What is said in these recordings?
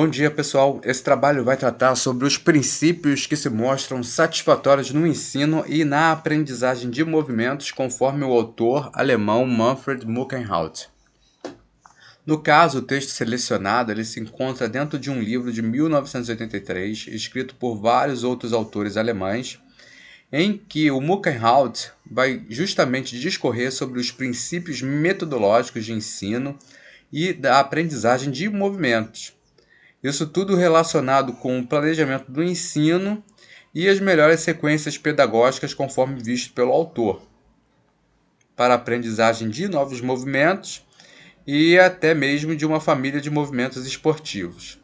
Bom dia, pessoal. Esse trabalho vai tratar sobre os princípios que se mostram satisfatórios no ensino e na aprendizagem de movimentos, conforme o autor alemão Manfred Muckenhout. No caso, o texto selecionado ele se encontra dentro de um livro de 1983, escrito por vários outros autores alemães, em que o Muckenhout vai justamente discorrer sobre os princípios metodológicos de ensino e da aprendizagem de movimentos. Isso tudo relacionado com o planejamento do ensino e as melhores sequências pedagógicas conforme visto pelo autor, para a aprendizagem de novos movimentos e até mesmo de uma família de movimentos esportivos.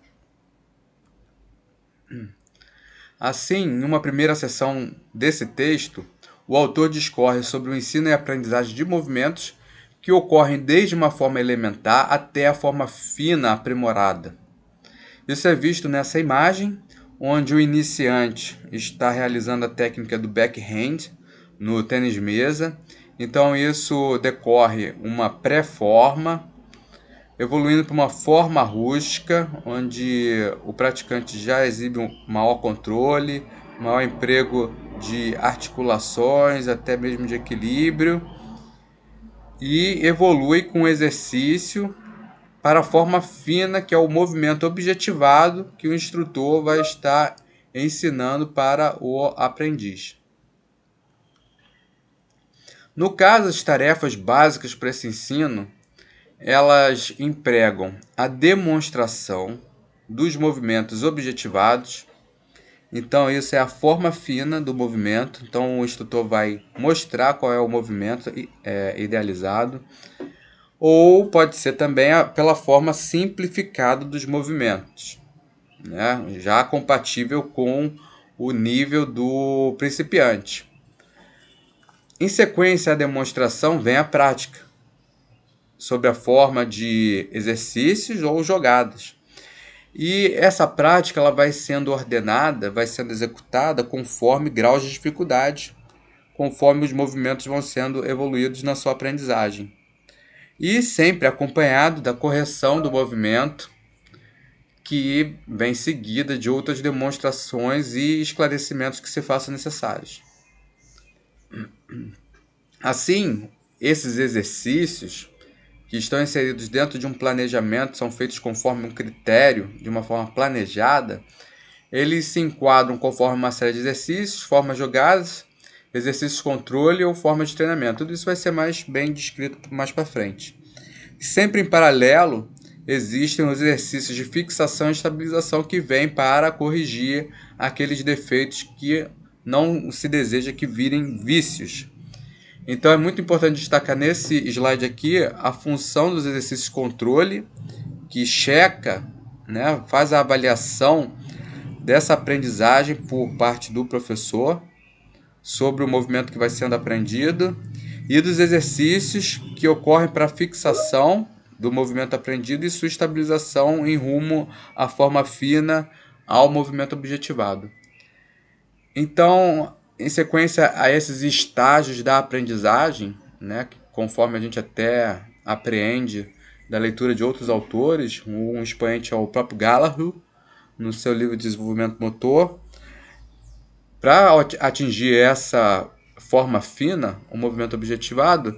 Assim, em uma primeira seção desse texto, o autor discorre sobre o ensino e aprendizagem de movimentos que ocorrem desde uma forma elementar até a forma fina aprimorada. Isso é visto nessa imagem, onde o iniciante está realizando a técnica do backhand no tênis mesa. Então isso decorre uma pré-forma, evoluindo para uma forma rústica, onde o praticante já exibe um maior controle, maior emprego de articulações, até mesmo de equilíbrio, e evolui com o exercício para a forma fina, que é o movimento objetivado que o instrutor vai estar ensinando para o aprendiz. No caso, as tarefas básicas para esse ensino, elas empregam a demonstração dos movimentos objetivados. Então, isso é a forma fina do movimento. Então, o instrutor vai mostrar qual é o movimento idealizado. Ou pode ser também pela forma simplificada dos movimentos, né? Já compatível com o nível do principiante. Em sequência à demonstração vem a prática, sob a forma de exercícios ou jogadas. E essa prática ela vai sendo ordenada, vai sendo executada conforme graus de dificuldade, conforme os movimentos vão sendo evoluídos na sua aprendizagem. E sempre acompanhado da correção do movimento, que vem seguida de outras demonstrações e esclarecimentos que se façam necessários. Assim, esses exercícios que estão inseridos dentro de um planejamento, são feitos conforme um critério, de uma forma planejada, eles se enquadram conforme uma série de exercícios, formas jogadas, exercícios de controle ou formas de treinamento. Tudo isso vai ser mais bem descrito mais para frente. Sempre em paralelo, existem os exercícios de fixação e estabilização que vêm para corrigir aqueles defeitos que não se deseja que virem vícios. Então é muito importante destacar nesse slide aqui a função dos exercícios de controle, que checa, né, faz a avaliação dessa aprendizagem por parte do professor sobre o movimento que vai sendo aprendido, e dos exercícios que ocorrem para a fixação do movimento aprendido e sua estabilização em rumo à forma fina ao movimento objetivado. Então, em sequência a esses estágios da aprendizagem, né, conforme a gente até apreende da leitura de outros autores, um expoente é o próprio Gallagher, no seu livro de desenvolvimento motor. Para atingir essa forma fina, o movimento objetivado,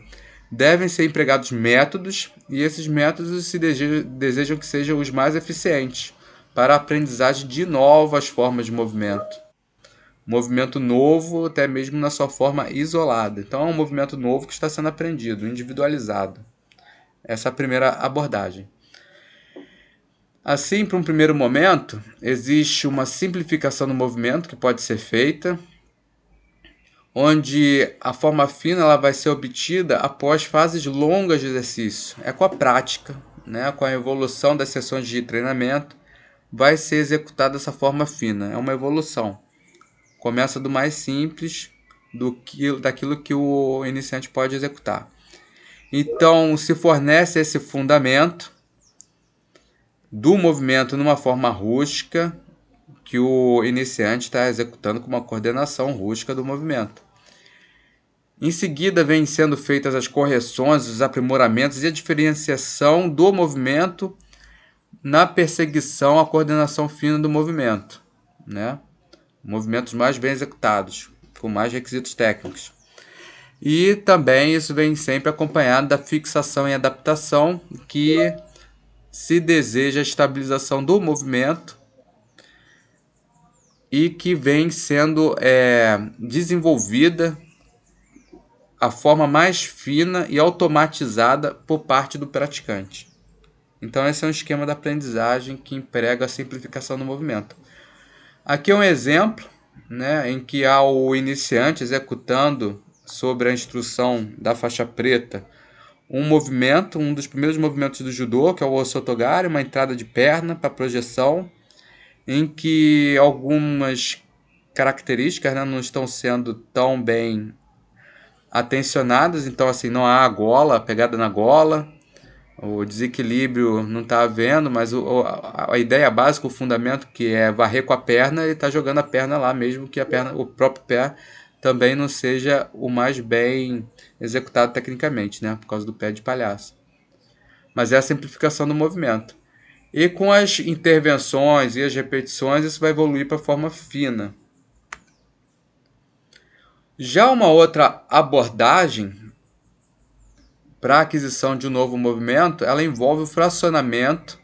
devem ser empregados métodos, e esses métodos se desejam que sejam os mais eficientes para a aprendizagem de novas formas de movimento. Movimento novo, até mesmo na sua forma isolada. Então é um movimento novo que está sendo aprendido, individualizado. Essa é a primeira abordagem. Assim, para um primeiro momento, existe uma simplificação do movimento que pode ser feita, onde a forma fina ela vai ser obtida após fases longas de exercício. É com a prática, né, com a evolução das sessões de treinamento, vai ser executada essa forma fina. É uma evolução. Começa do mais simples daquilo que o iniciante pode executar. Então, se fornece esse fundamento do movimento numa forma rústica, que o iniciante está executando com uma coordenação rústica do movimento. Em seguida, vêm sendo feitas as correções, os aprimoramentos e a diferenciação do movimento na perseguição à coordenação fina do movimento, né? Movimentos mais bem executados, com mais requisitos técnicos. E também isso vem sempre acompanhado da fixação e adaptação, que se deseja a estabilização do movimento e que vem sendo desenvolvida a forma mais fina e automatizada por parte do praticante. Então esse é um esquema da aprendizagem que emprega a simplificação do movimento. Aqui é um exemplo, né, em que há o iniciante executando sobre a instrução da faixa preta um movimento, um dos primeiros movimentos do judô, que é o osotogari, uma entrada de perna para projeção, em que algumas características, né, não estão sendo tão bem atencionadas. Então assim, não há a gola, a pegada na gola, o desequilíbrio não está havendo, mas a ideia básica, o fundamento, que é varrer com a perna, ele está jogando a perna lá, mesmo que a perna, o próprio pé também não seja o mais bem executado tecnicamente, né, por causa do pé de palhaço. Mas é a simplificação do movimento. E com as intervenções e as repetições, isso vai evoluir para a forma fina. Já uma outra abordagem para a aquisição de um novo movimento, ela envolve o fracionamento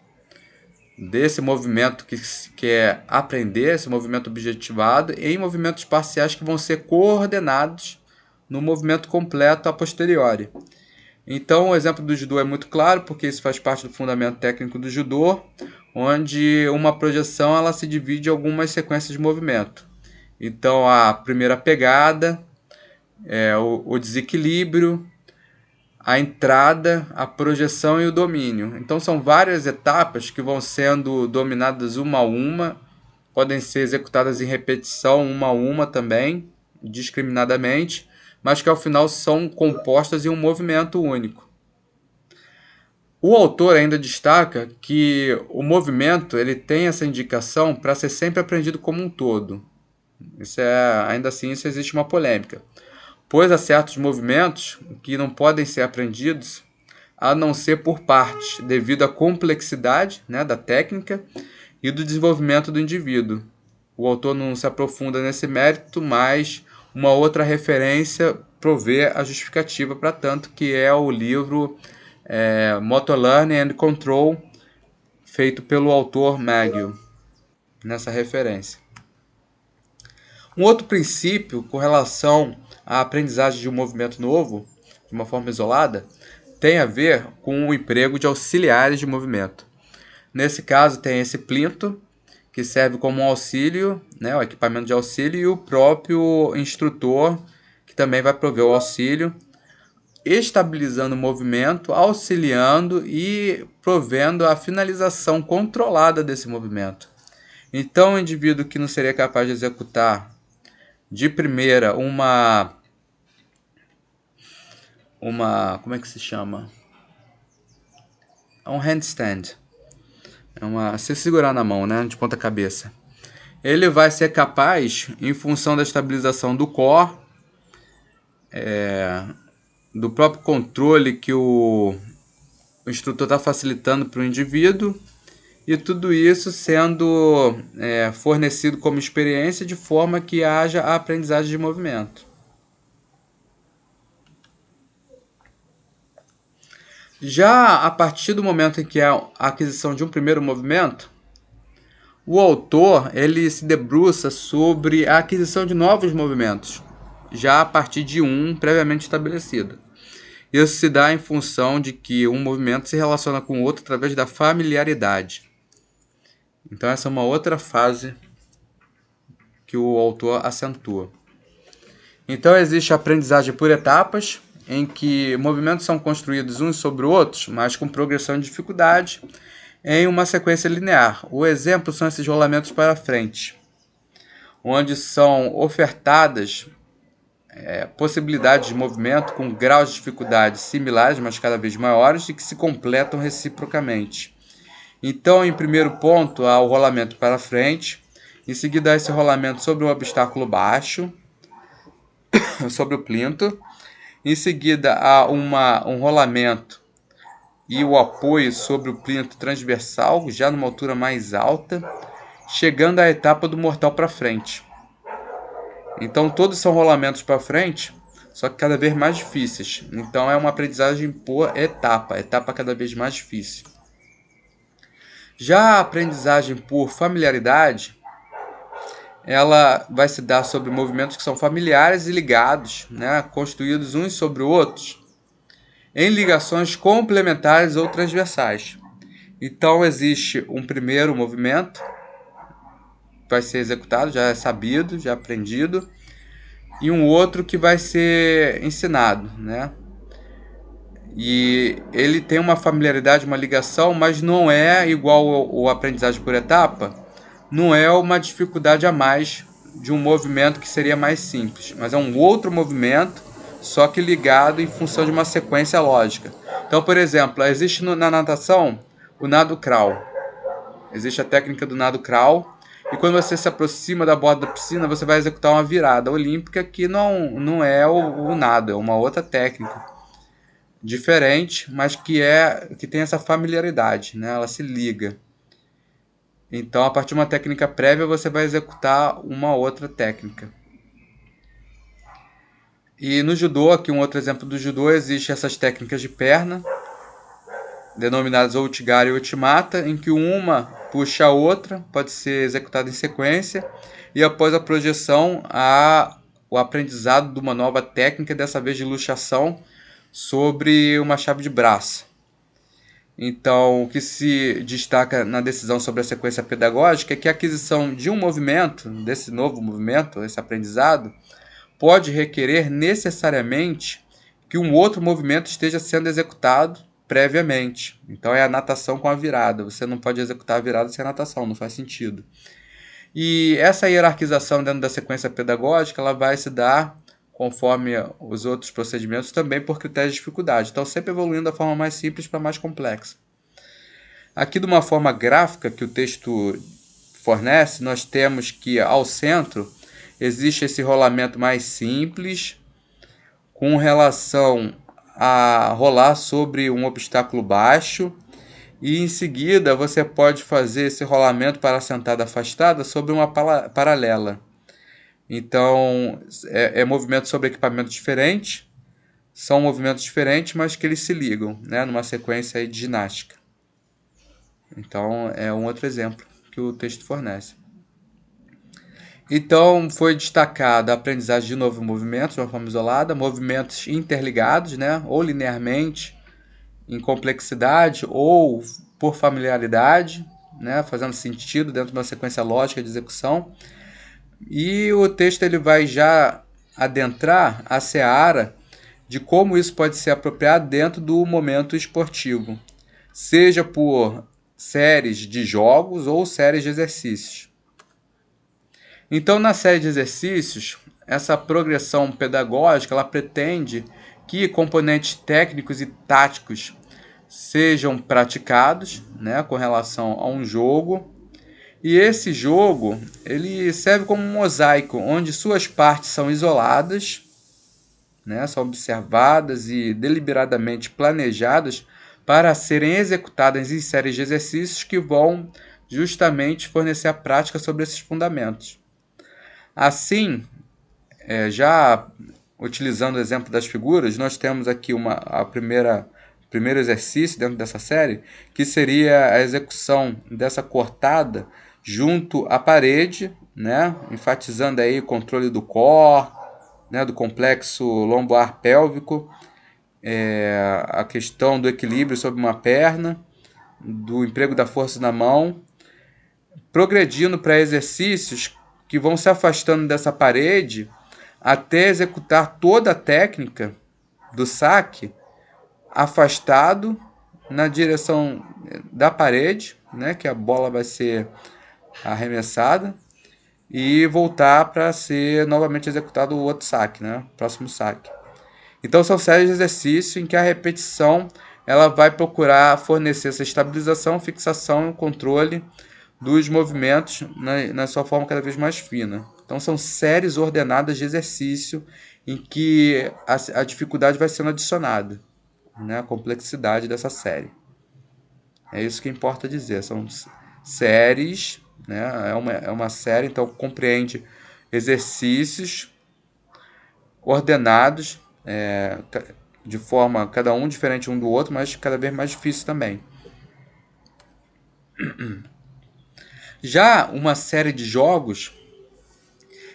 desse movimento que quer aprender, esse movimento objetivado, em movimentos parciais que vão ser coordenados no movimento completo a posteriori. Então, o exemplo do judô é muito claro, porque isso faz parte do fundamento técnico do judô, onde uma projeção ela se divide em algumas sequências de movimento. Então, a primeira pegada, o desequilíbrio, a entrada, a projeção e o domínio. Então são várias etapas que vão sendo dominadas uma a uma, podem ser executadas em repetição uma a uma também, discriminadamente, mas que ao final são compostas em um movimento único. O autor ainda destaca que o movimento ele tem essa indicação para ser sempre aprendido como um todo. Ainda assim, isso existe uma polêmica, pois há certos movimentos que não podem ser aprendidos a não ser por partes, devido à complexidade, né, da técnica e do desenvolvimento do indivíduo. O autor não se aprofunda nesse mérito, mas uma outra referência provê a justificativa para tanto, que é o livro Motor Learning and Control, feito pelo autor McGill, nessa referência. Um outro princípio com relação a aprendizagem de um movimento novo, de uma forma isolada, tem a ver com o emprego de auxiliares de movimento. Nesse caso, tem esse plinto, que serve como um auxílio, né, o equipamento de auxílio, e o próprio instrutor, que também vai prover o auxílio, estabilizando o movimento, auxiliando e provendo a finalização controlada desse movimento. Então, o indivíduo que não seria capaz de executar de primeira uma como é que se chama? Um handstand. Se segurar na mão, né, de ponta cabeça. Ele vai ser capaz, em função da estabilização do core, do próprio controle que o instrutor está facilitando para o indivíduo, e tudo isso sendo fornecido como experiência de forma que haja a aprendizagem de movimento. Já a partir do momento em que há a aquisição de um primeiro movimento, o autor ele se debruça sobre a aquisição de novos movimentos, já a partir de um previamente estabelecido. Isso se dá em função de que um movimento se relaciona com o outro através da familiaridade. Então essa é uma outra fase que o autor acentua. Então existe a aprendizagem por etapas, em que movimentos são construídos uns sobre outros, mas com progressão de dificuldade, em uma sequência linear. O exemplo são esses rolamentos para frente, onde são ofertadas possibilidades de movimento com graus de dificuldade similares, mas cada vez maiores, e que se completam reciprocamente. Então, em primeiro ponto, há o rolamento para frente, em seguida há esse rolamento sobre um obstáculo baixo, sobre o plinto. Em seguida, há um rolamento e o apoio sobre o plinto transversal, já numa altura mais alta, chegando à etapa do mortal para frente. Então todos são rolamentos para frente, só que cada vez mais difíceis. Então é uma aprendizagem por etapa cada vez mais difícil. Já a aprendizagem por familiaridade, ela vai se dar sobre movimentos que são familiares e ligados, né, construídos uns sobre outros, em ligações complementares ou transversais. Então existe um primeiro movimento que vai ser executado, já é sabido, já é aprendido, e um outro que vai ser ensinado, né? E ele tem uma familiaridade, uma ligação, mas não é igual o aprendizagem por etapa, não é uma dificuldade a mais de um movimento que seria mais simples, mas é um outro movimento, só que ligado em função de uma sequência lógica. Então, por exemplo, existe na natação o nado crawl. Existe a técnica do nado crawl, e quando você se aproxima da borda da piscina, você vai executar uma virada olímpica que não é o nado, é uma outra técnica diferente, mas que tem essa familiaridade, né? Ela se liga. Então, a partir de uma técnica prévia, você vai executar uma outra técnica. E no judô, aqui um outro exemplo do judô, existe essas técnicas de perna, denominadas Outigari e Uchimata, em que uma puxa a outra, pode ser executada em sequência, e após a projeção, há o aprendizado de uma nova técnica, dessa vez de luxação, sobre uma chave de braço. Então, o que se destaca na decisão sobre a sequência pedagógica é que a aquisição de um movimento, desse novo movimento, esse aprendizado, pode requerer necessariamente que um outro movimento esteja sendo executado previamente. Então, é a natação com a virada. Você não pode executar a virada sem a natação, não faz sentido. E essa hierarquização dentro da sequência pedagógica, ela vai se dar conforme os outros procedimentos, também por critérios de dificuldade. Então, sempre evoluindo da forma mais simples para mais complexa. Aqui, de uma forma gráfica que o texto fornece, nós temos que ao centro existe esse rolamento mais simples, com relação a rolar sobre um obstáculo baixo, e em seguida você pode fazer esse rolamento para a sentada afastada sobre uma paralela. Então, é movimento sobre equipamento diferente, são movimentos diferentes, mas que eles se ligam, né, numa sequência aí de ginástica. Então, é um outro exemplo que o texto fornece. Então, foi destacada a aprendizagem de novo movimento de uma forma isolada, movimentos interligados, né, ou linearmente, em complexidade, ou por familiaridade, né, fazendo sentido dentro de uma sequência lógica de execução. E o texto ele vai já adentrar a seara de como isso pode ser apropriado dentro do momento esportivo, seja por séries de jogos ou séries de exercícios. Então, na série de exercícios, essa progressão pedagógica ela pretende que componentes técnicos e táticos sejam praticados, né, com relação a um jogo. E esse jogo ele serve como um mosaico, onde suas partes são isoladas, né, são observadas e deliberadamente planejadas para serem executadas em séries de exercícios que vão justamente fornecer a prática sobre esses fundamentos. Assim, já utilizando o exemplo das figuras, nós temos aqui primeiro exercício dentro dessa série, que seria a execução dessa cortada junto à parede, né, enfatizando aí o controle do core, né, do complexo lombar pélvico, a questão do equilíbrio sobre uma perna, do emprego da força na mão, progredindo para exercícios que vão se afastando dessa parede até executar toda a técnica do saque afastado na direção da parede, né, que a bola vai ser arremessada, e voltar para ser novamente executado o outro saque, né, próximo saque. Então são séries de exercícios em que a repetição ela vai procurar fornecer essa estabilização, fixação e controle dos movimentos na sua forma cada vez mais fina. Então são séries ordenadas de exercício em que a dificuldade vai sendo adicionada, né, a complexidade dessa série. É isso que importa dizer. São séries, né? É uma série, então compreende exercícios ordenados, de forma cada um diferente um do outro, mas cada vez mais difícil também. Já uma série de jogos,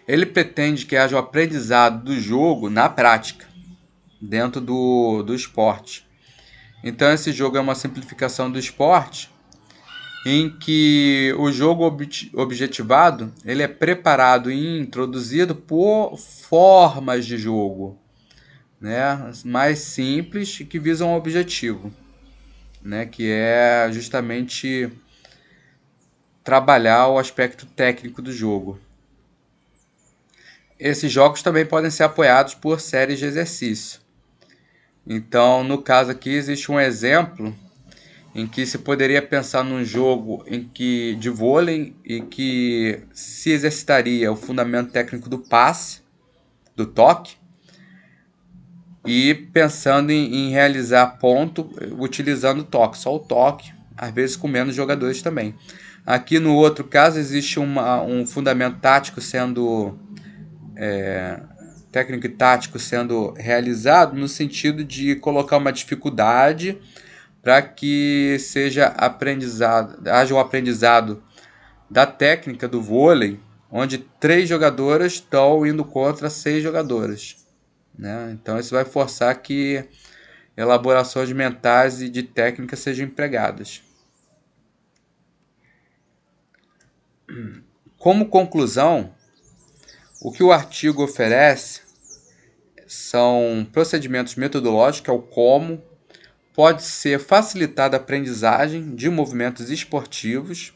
ele pretende que haja o aprendizado do jogo na prática, dentro do esporte. Então esse jogo é uma simplificação do esporte, em que o jogo objetivado ele é preparado e introduzido por formas de jogo, né, mais simples e que visam um objetivo, né, que é justamente trabalhar o aspecto técnico do jogo. Esses jogos também podem ser apoiados por séries de exercício. Então, no caso aqui, existe um exemplo em que se poderia pensar num jogo de vôlei e que se exercitaria o fundamento técnico do passe, do toque, e pensando em realizar ponto utilizando o toque, só o toque, às vezes com menos jogadores também. Aqui no outro caso existe um fundamento tático técnico e tático sendo realizado no sentido de colocar uma dificuldade para que haja um aprendizado da técnica do vôlei, onde 3 jogadoras estão indo contra 6 jogadoras, né? Então isso vai forçar que elaborações mentais e de técnica sejam empregadas. Como conclusão, o que o artigo oferece são procedimentos metodológicos, que é o como. Pode ser facilitada a aprendizagem de movimentos esportivos,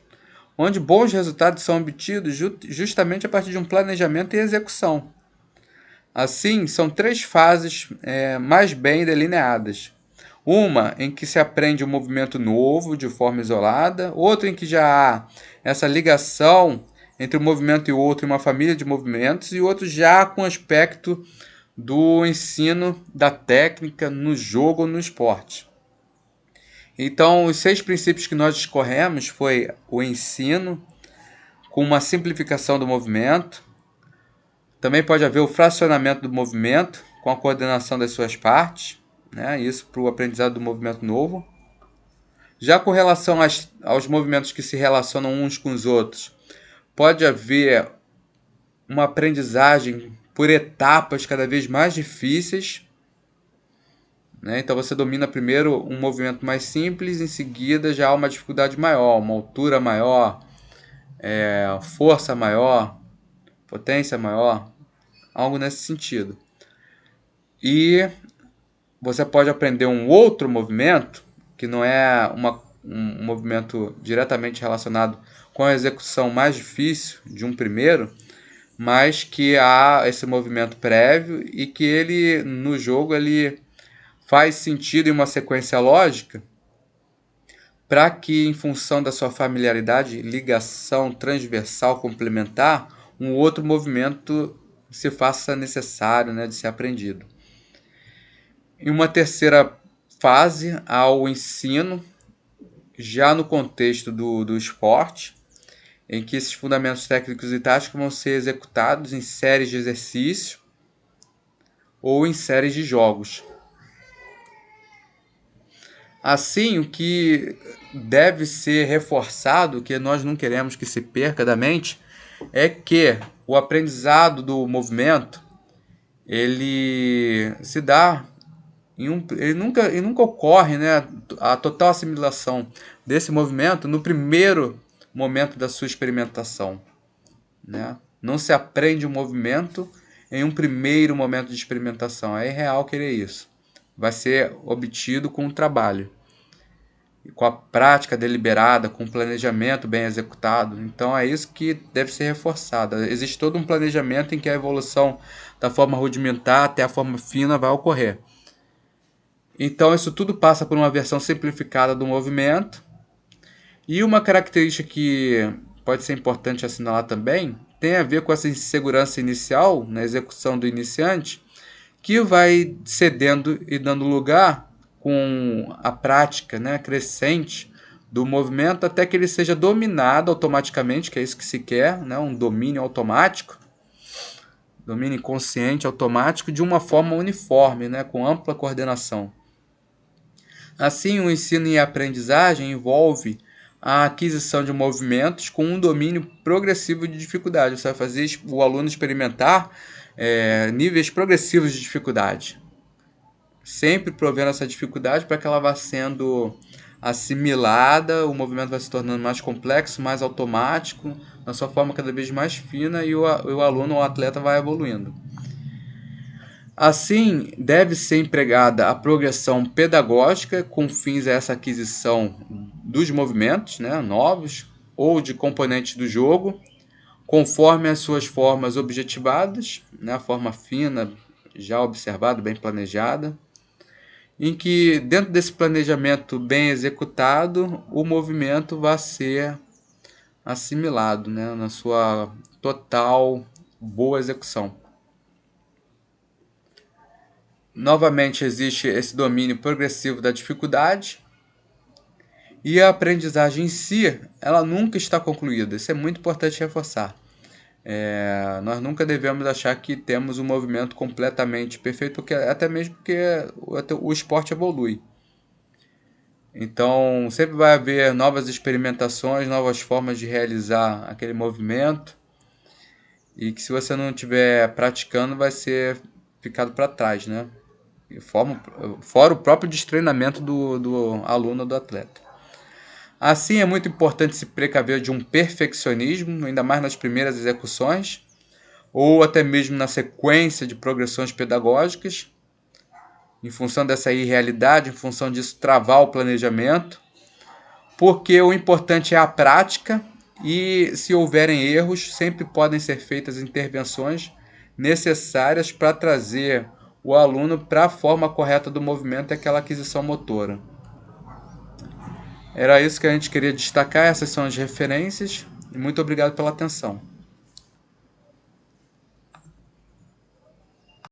onde bons resultados são obtidos justamente a partir de um planejamento e execução. Assim, são 3 fases mais bem delineadas. Uma em que se aprende um movimento novo de forma isolada, outra em que já há essa ligação entre um movimento e outro em uma família de movimentos, e outro já com o aspecto do ensino da técnica no jogo ou no esporte. Então, os 6 princípios que nós discorremos foi o ensino, com uma simplificação do movimento. Também pode haver o fracionamento do movimento, com a coordenação das suas partes, né? Isso para o aprendizado do movimento novo. Já com relação aos movimentos que se relacionam uns com os outros, pode haver uma aprendizagem por etapas cada vez mais difíceis, né? Então você domina primeiro um movimento mais simples, em seguida já há uma dificuldade maior, uma altura maior, força maior, potência maior, algo nesse sentido. E você pode aprender um outro movimento, que não é um movimento diretamente relacionado com a execução mais difícil de um primeiro, mas que há esse movimento prévio e que ele no jogo ele faz sentido em uma sequência lógica, para que, em função da sua familiaridade, ligação transversal complementar, um outro movimento se faça necessário, né, de ser aprendido. Em uma terceira fase, há o ensino, já no contexto do esporte, em que esses fundamentos técnicos e táticos vão ser executados em séries de exercício ou em séries de jogos. Assim, o que deve ser reforçado, que nós não queremos que se perca da mente, é que o aprendizado do movimento ele se dá ele nunca ocorre, né, a total assimilação desse movimento no primeiro momento da sua experimentação, né? Não se aprende o movimento em um primeiro momento de experimentação. É irreal querer isso. Vai ser obtido com o trabalho, com a prática deliberada, com o planejamento bem executado. Então é isso que deve ser reforçado. Existe todo um planejamento em que a evolução da forma rudimentar até a forma fina vai ocorrer. Então isso tudo passa por uma versão simplificada do movimento. E uma característica que pode ser importante assinalar também tem a ver com essa insegurança inicial na execução do iniciante, que vai cedendo e dando lugar com a prática, né, crescente do movimento até que ele seja dominado automaticamente, que é isso que se quer, né? Um domínio automático, domínio consciente automático de uma forma uniforme, né? Com ampla coordenação. Assim, o ensino e a aprendizagem envolve a aquisição de movimentos com um domínio progressivo de dificuldade. Você vai fazer o aluno experimentar níveis progressivos de dificuldade, sempre provendo essa dificuldade para que ela vá sendo assimilada, o movimento vai se tornando mais complexo, mais automático, na sua forma cada vez mais fina, e o aluno ou atleta vai evoluindo. Assim, deve ser empregada a progressão pedagógica com fins a essa aquisição dos movimentos, né, novos ou de componentes do jogo, conforme as suas formas objetivadas, né, a forma fina, já observada, bem planejada, em que dentro desse planejamento bem executado, o movimento vai ser assimilado, né, na sua total boa execução. Novamente existe esse domínio progressivo da dificuldade e a aprendizagem em si, ela nunca está concluída. Isso é muito importante reforçar. Nós nunca devemos achar que temos um movimento completamente perfeito, porque, até mesmo porque o esporte evolui. Então, sempre vai haver novas experimentações, novas formas de realizar aquele movimento, e que se você não estiver praticando, vai ser ficado para trás, né? Fora o próprio destreinamento do aluno ou do atleta. Assim, é muito importante se precaver de um perfeccionismo, ainda mais nas primeiras execuções, ou até mesmo na sequência de progressões pedagógicas, em função dessa irrealidade, em função disso travar o planejamento, porque o importante é a prática e, se houverem erros, sempre podem ser feitas intervenções necessárias para trazer o aluno para a forma correta do movimento e aquela aquisição motora. Era isso que a gente queria destacar, essas são as referências, e muito obrigado pela atenção.